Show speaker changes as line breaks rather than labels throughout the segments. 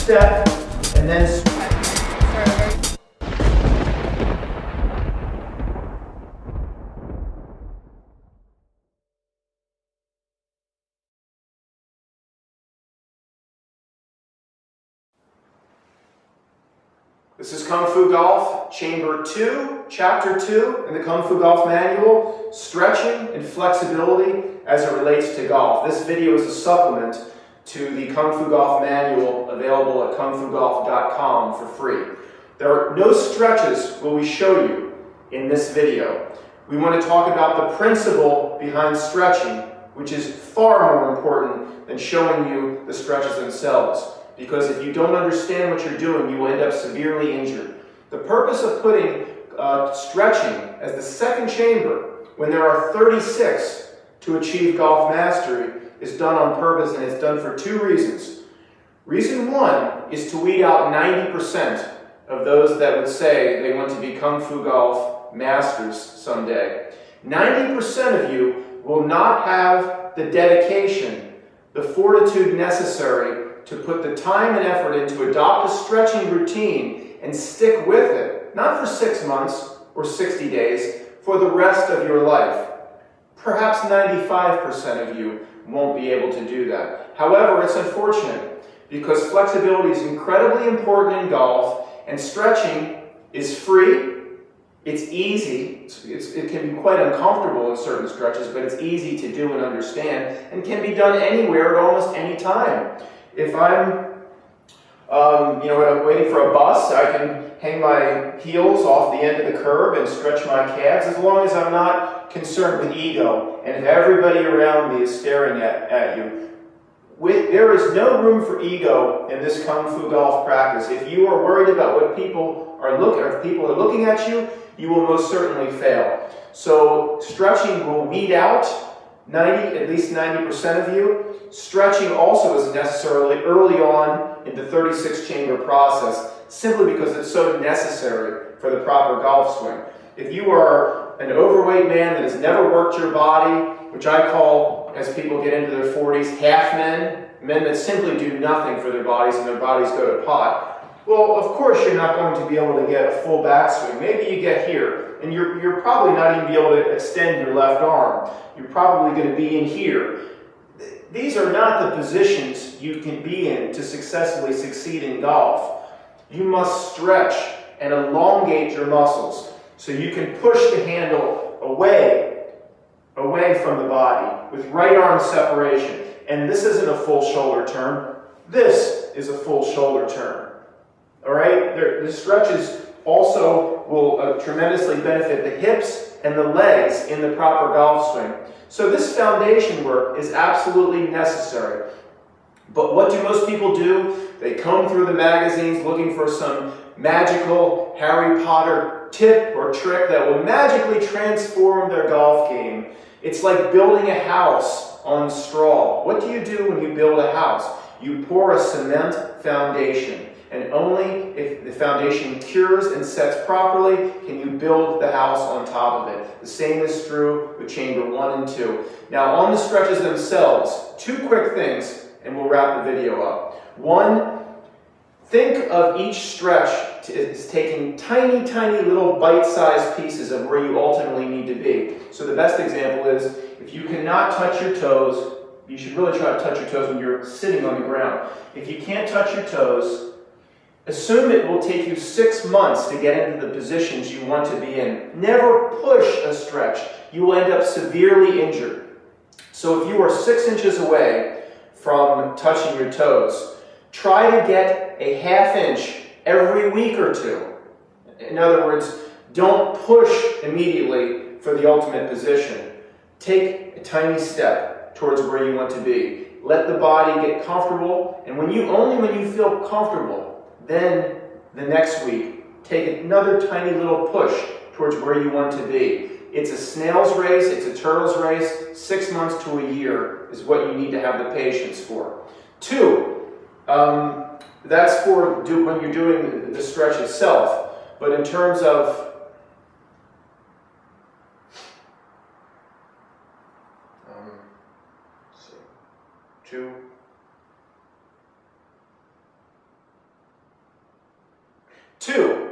step, and then This is Kung Fu Golf, Chamber 2, Chapter 2 in the Kung Fu Golf Manual, Stretching and Flexibility as it relates to golf. This video is a supplement to the Kung Fu Golf Manual available at kungfugolf.com for free. There are no stretches will we show you in this video. We want to talk about the principle behind stretching, which is far more important than showing you the stretches themselves. Because if you don't understand what you're doing, you will end up severely injured. The purpose of putting stretching as the second chamber, when there are 36 to achieve golf mastery, is done on purpose, and it's done for two reasons. Reason one is to weed out 90% of those that would say they want to be Kung Fu Golf masters someday. 90% of you will not have the dedication, the fortitude necessary to put the time and effort in to adopt a stretching routine and stick with it, not for 6 months or 60 days, for the rest of your life. Perhaps 95% of you won't be able to do that. However, it's unfortunate because flexibility is incredibly important in golf, and stretching is free, it's easy, it can be quite uncomfortable in certain stretches, but it's easy to do and understand, and can be done anywhere at almost any time. If I'm waiting for a bus, I can hang my heels off the end of the curb and stretch my calves, as long as I'm not concerned with ego and if everybody around me is staring at you. There is no room for ego in this Kung Fu Golf practice. If you are worried about what people are looking at you, you will most certainly fail. So stretching will weed out at least 90% of you. Stretching also is necessarily early on in the 36 chamber process, simply because it's so necessary for the proper golf swing. If you are an overweight man that has never worked your body, which I call, as people get into their 40s, half men that simply do nothing for their bodies and their bodies go to pot, well, of course you're not going to be able to get a full backswing. Maybe you get here, and you're probably not even be able to extend your left arm. You're probably going to be in here. These are not the positions you can be in to successfully succeed in golf. You must stretch and elongate your muscles so you can push the handle away from the body with right arm separation. And this isn't a full shoulder turn. This is a full shoulder turn. All right? The stretches also will tremendously benefit the hips and the legs in the proper golf swing. So this foundation work is absolutely necessary. But what do most people do? They comb through the magazines looking for some magical Harry Potter tip or trick that will magically transform their golf game. It's like building a house on straw. What do you do when you build a house? You pour a cement foundation. And only if the foundation cures and sets properly can you build the house on top of it. The same is true with chamber 1 and 2. Now on the stretches themselves, two quick things and we'll wrap the video up. One, think of each stretch as taking tiny, tiny little bite-sized pieces of where you ultimately need to be. So the best example is if you cannot touch your toes, you should really try to touch your toes when you're sitting on the ground. If you can't touch your toes, assume it will take you 6 months to get into the positions you want to be in. Never push a stretch. You will end up severely injured. So if you are 6 inches away from touching your toes, try to get a ½ inch every week or two. In other words, don't push immediately for the ultimate position. Take a tiny step towards where you want to be. Let the body get comfortable, and only when you feel comfortable, then the next week, take another tiny little push towards where you want to be. It's a snail's race, it's a turtle's race. 6 months to a year is what you need to have the patience for. 2, that's for when you're doing the stretch itself. But in terms of 2, 2,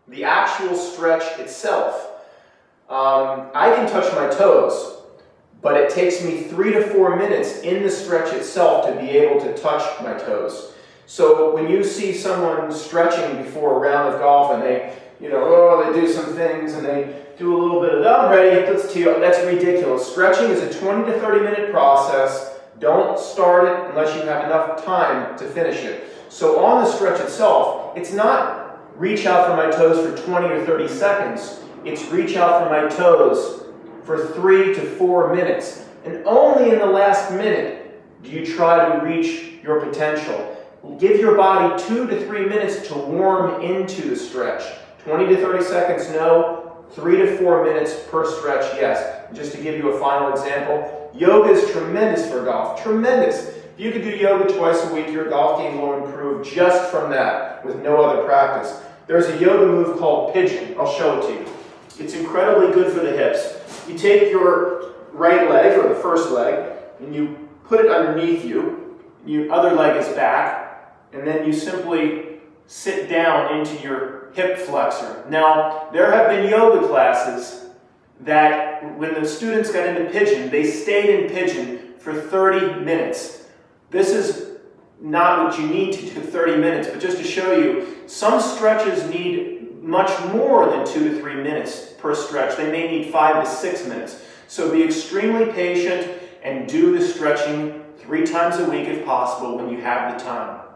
the actual stretch itself. I can touch my toes, but it takes me 3 to 4 minutes in the stretch itself to be able to touch my toes. So when you see someone stretching before a round of golf and they, they do some things and they do a little bit of, I'm ready, let's tee up. That's ridiculous. Stretching is a 20 to 30 minute process. Don't start it unless you have enough time to finish it. So on the stretch itself, it's not reach out for my toes for 20 or 30 seconds. It's reach out for my toes for 3 to 4 minutes. And only in the last minute do you try to reach your potential. Give your body 2 to 3 minutes to warm into the stretch. 20 to 30 seconds, no. 3 to 4 minutes per stretch, yes. Just to give you a final example, yoga is tremendous for golf. Tremendous. If you could do yoga twice a week, your golf game will improve just from that with no other practice. There's a yoga move called pigeon. I'll show it to you. It's incredibly good for the hips. You take your right leg, or the first leg, and you put it underneath you. Your other leg is back. And then you simply sit down into your hip flexor. Now, there have been yoga classes that when the students got into pigeon, they stayed in pigeon for 30 minutes. This is not what you need to do 30 minutes, but just to show you, some stretches need much more than 2 to 3 minutes per stretch. They may need 5 to 6 minutes. So be extremely patient and do the stretching 3 times a week if possible when you have the time.